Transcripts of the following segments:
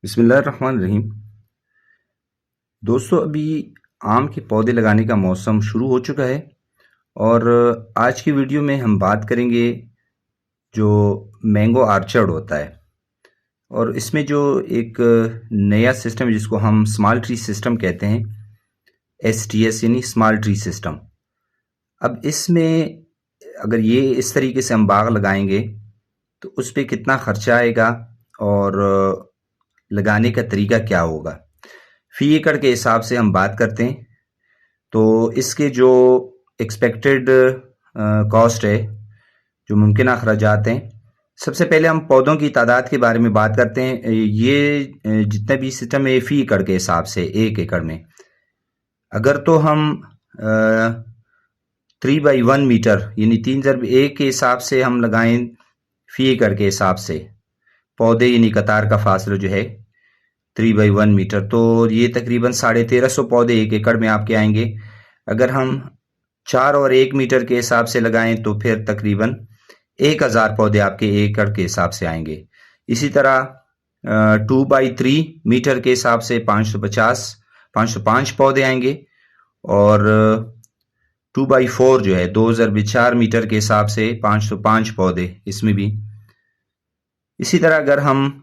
बिस्मिल्लाहिर्रहमानिर्रहीम। दोस्तों, अभी आम के पौधे लगाने का मौसम शुरू हो चुका है और आज की वीडियो में हम बात करेंगे जो मैंगो आर्चर्ड होता है और इसमें जो एक नया सिस्टम जिसको हम स्मॉल ट्री सिस्टम कहते हैं, STS यानी स्मॉल ट्री सिस्टम। अब इसमें अगर ये इस तरीके से हम बाग लगाएंगे तो उस पे कितना खर्चा आएगा और लगाने का तरीका क्या होगा, फी एकड़ के हिसाब से हम बात करते हैं। तो इसके जो एक्सपेक्टेड कॉस्ट है, जो मुमकिन अखराजात हैं, सबसे पहले हम पौधों की तादाद के बारे में बात करते हैं। ये जितने भी सिस्टम है फी एकड़ के हिसाब से 1 एकड़ में अगर तो हम 3/1 मीटर यानी 3/1 के हिसाब से हम लगाएं, फी एकड़ के हिसाब से पौधे यानी कतार का फासला जो है 3/1 मीटर, तो ये तकरीबन 1350 पौधे 1 एकड़ में आपके आएंगे। अगर हम 4 और 1 मीटर के हिसाब से लगाएं तो फिर तकरीबन 1000 पौधे आपके 1 एकड़ के हिसाब से आएंगे। इसी तरह 2/3 मीटर के हिसाब से 505 पौधे आएंगे और 2/4 जो है 2/4 मीटर के हिसाब से 505 पौधे इसमें भी। इसी तरह अगर हम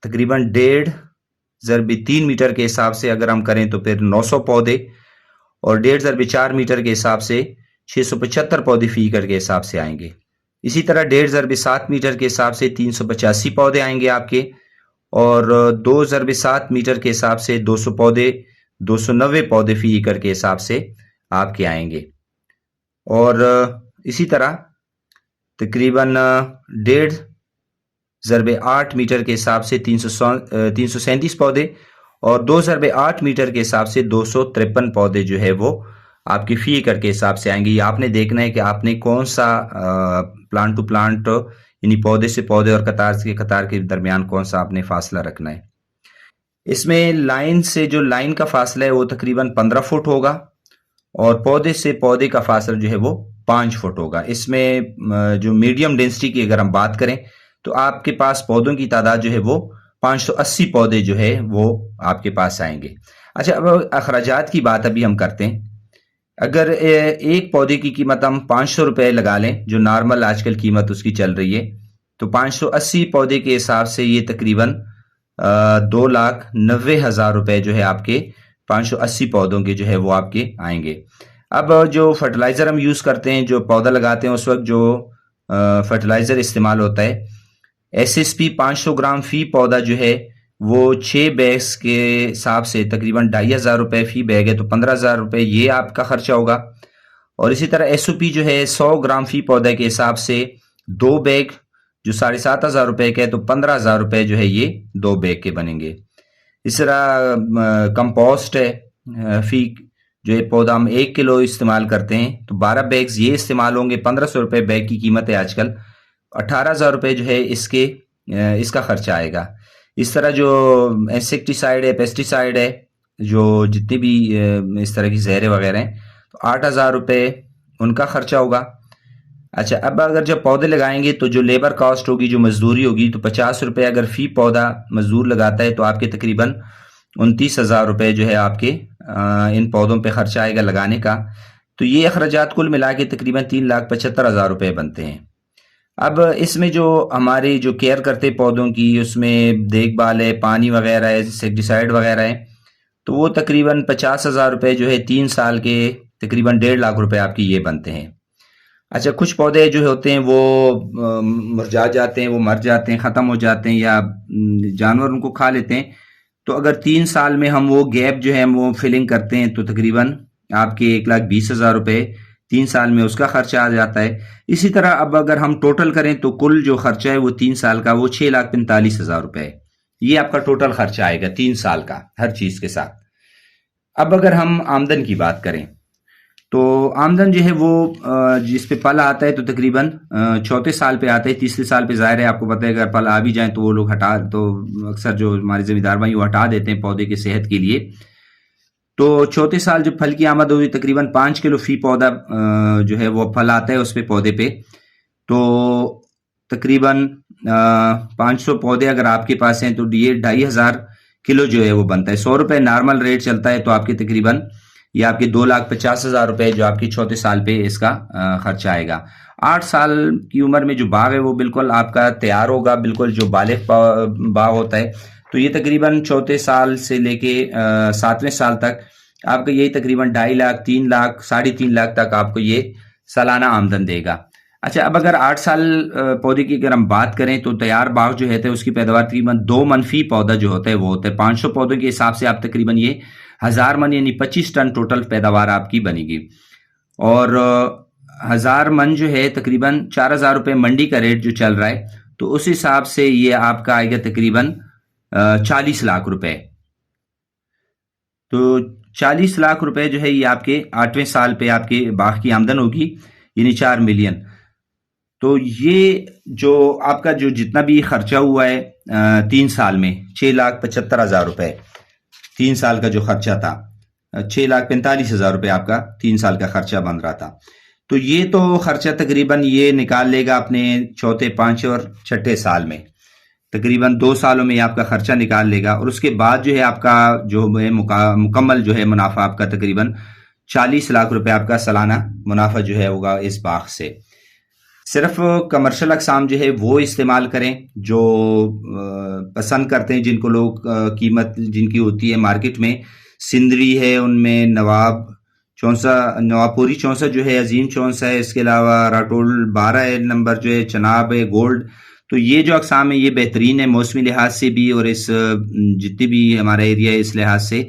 तकरीबन 1.5/3 मीटर के हिसाब से अगर हम करें तो फिर 900 पौधे और 1.5/4 मीटर के हिसाब से 675 पौधे फी एकड़ के हिसाब से आएंगे। इसी तरह 1.5/7 मीटर के हिसाब से 385 पौधे आएंगे आपके और 2.7 मीटर के हिसाब से 290 पौधे फी एकड़ के हिसाब से आपके आएंगे। और इसी तरह तकरीबन 1.5/8 मीटर के हिसाब से 337 पौधे और 2/8 मीटर के हिसाब से 253 पौधे जो है वो आपकी फी एकड़ के हिसाब से आएंगे। ये आपने देखना है कि आपने कौन सा प्लांट टू प्लांट यानी पौधे से पौधे और कतार के दरमियान कौन सा आपने फासला रखना है। इसमें लाइन से जो लाइन का फासला है वो तकरीबन 15 फुट होगा और पौधे से पौधे का फासला जो है वो 5 फुट होगा। इसमें जो मीडियम डेंसिटी की अगर हम बात करें तो आपके पास पौधों की तादाद जो है वो 580 पौधे जो है वो आपके पास आएंगे। अच्छा, अब अखराजात की बात अभी हम करते हैं। अगर एक पौधे की कीमत हम 500 रुपये लगा लें, जो नॉर्मल आजकल कीमत उसकी चल रही है, तो 580 पौधे के हिसाब से ये तकरीबन 2,90,000 रुपये जो है आपके 580 पौधों के जो है वो आपके आएंगे। अब जो फर्टिलाइज़र हम यूज़ करते हैं, जो पौधा लगाते हैं उस वक्त जो फर्टिलाइज़र इस्तेमाल होता है, SSP 500 ग्राम फी पौधा जो है वो 6 बैग्स के हिसाब से तकरीबन 2,500 रुपये फी बैग है, तो 15,000 रुपये ये आपका खर्चा होगा। और इसी तरह SOP जो है 100 ग्राम फी पौधे के हिसाब से 2 बैग जो 7,500 रुपये के है, तो 15,000 रुपये जो है ये 2 बैग के बनेंगे। इस तरह कंपोस्ट है, फी जो है पौधा हम 1 किलो इस्तेमाल करते हैं तो 12 बैग्स ये इस्तेमाल होंगे। 1,500 रुपये बैग की कीमत है आजकल। 18,000 रुपये जो है इसका खर्चा आएगा। इस तरह जो इंसेक्टिसाइड है, पेस्टिसाइड है, जो जितनी भी इस तरह की जहरें वगैरह हैं, तो 8,000 रुपये उनका खर्चा होगा। अच्छा, अब अगर जब पौधे लगाएंगे तो जो लेबर कॉस्ट होगी, जो मजदूरी होगी, तो 50 रुपये अगर फी पौधा मजदूर लगाता है तो आपके तकरीबन 29,000 रुपये जो है आपके इन पौधों पे खर्चा आएगा लगाने का। तो ये अखराजात कुल मिला के तकरीबन 3,75,000 रुपये बनते हैं। अब इसमें जो हमारी जो केयर करते पौधों की, उसमें देखभाल है, पानी वगैरह है, इंसेक्टिसाइड वगैरह है, तो वो तकरीबन 50,000 रुपये जो है 3 साल के तकरीबन 1.5 लाख रुपए आपकी ये बनते हैं। अच्छा, कुछ पौधे जो होते हैं वो मुरझा जाते हैं, वो मर जाते हैं, ख़त्म हो जाते हैं या जानवर उनको खा लेते हैं। तो अगर 3 साल में हम वो गैप जो है वो फिलिंग करते हैं तो तकरीबन आपके 1,20,000 रुपये 3 साल में उसका खर्चा आ जाता है। इसी तरह अब अगर हम टोटल करें तो कुल जो खर्चा है वो 3 साल का वो 6,45,000 रुपये है। ये आपका टोटल खर्चा आएगा 3 साल का हर चीज़ के साथ। अब अगर हम आमदन की बात करें तो आमदन जो है वो जिस पे पल आता है तो तकरीबन 4 साल पे आता है। 3 साल पे ज़ाहिर है आपको पता है अगर पल आ भी जाए तो वो लोग तो अक्सर जो हमारे ज़मींदार भाई वो हटा देते हैं पौधे की सेहत के लिए। तो 4 साल जब फल की आमद होगी तकरीबन 5 किलो फी पौधा जो है वो फल आता है उस पे पौधे पे, तो तकरीबन 500 पौधे अगर आपके पास हैं तो ये 2500 किलो जो है वो बनता है। 100 रुपए नॉर्मल रेट चलता है, तो आपके तकरीबन ये आपके 2,50,000 रुपए जो आपकी चौथे साल पे इसका खर्चा आएगा। 8 साल की उम्र में जो बाग है वो बिल्कुल आपका तैयार होगा, बिल्कुल जो बालिग बाग होता है। तो ये तकरीबन चौथे साल से लेके 7वें साल तक आपका यही तकरीबन 2.5 लाख, 3 लाख, 3.5 लाख तक आपको ये सालाना आमदन देगा। अच्छा, अब अगर 8 साल पौधे की अगर हम बात करें तो तैयार बाग जो है उसकी पैदावार तकरीबन 2 मन फी पौधा जो होता है वो होता है। 500 पौधों के हिसाब से आप तकरीबन ये 1000 मन यानी 25 टन टोटल पैदावार आपकी बनेगी। और 1000 मन जो है तकरीबन 4000 रुपये मंडी का रेट जो चल रहा है, तो उस हिसाब से ये आपका आएगा तकरीबन 40 लाख रुपए। तो 40 लाख रुपए जो है ये आपके 8वें साल पे आपके बाग की आमदन होगी, यानी 4 मिलियन। तो ये जो आपका जो जितना भी खर्चा हुआ है 3 साल में 6,75,000 रुपए 3 साल का जो खर्चा था, 6,45,000 रुपए आपका 3 साल का खर्चा बन रहा था। तो ये तो खर्चा तकरीबन ये निकाल लेगा अपने चौथे, 5 और 6ठे साल में, तकरीबन 2 सालों में आपका खर्चा निकाल लेगा। और उसके बाद जो है आपका जो है मुकम्मल जो है मुनाफा आपका तकरीबन 40 लाख रुपए आपका सालाना मुनाफा जो है होगा इस बाग से। सिर्फ कमर्शियल अक़साम जो है वो इस्तेमाल करें जो पसंद करते हैं, जिनको लोग कीमत जिनकी होती है मार्केट में। सिंदरी है, उनमें नवाब चौंसा, नवाबपुरी चौंसा जो है, अजीम चौंसा है, इसके अलावा राटोल 12 नंबर जो है, चनाब है, गोल्ड। तो ये जो अक़साम है ये बेहतरीन है मौसमी लिहाज से भी, और इस जितनी भी हमारा एरिया है इस लिहाज से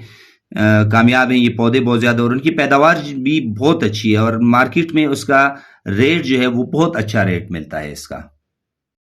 कामयाब हैं ये पौधे बहुत ज़्यादा, और उनकी पैदावार भी बहुत अच्छी है, और मार्केट में उसका रेट जो है वो बहुत अच्छा रेट मिलता है इसका।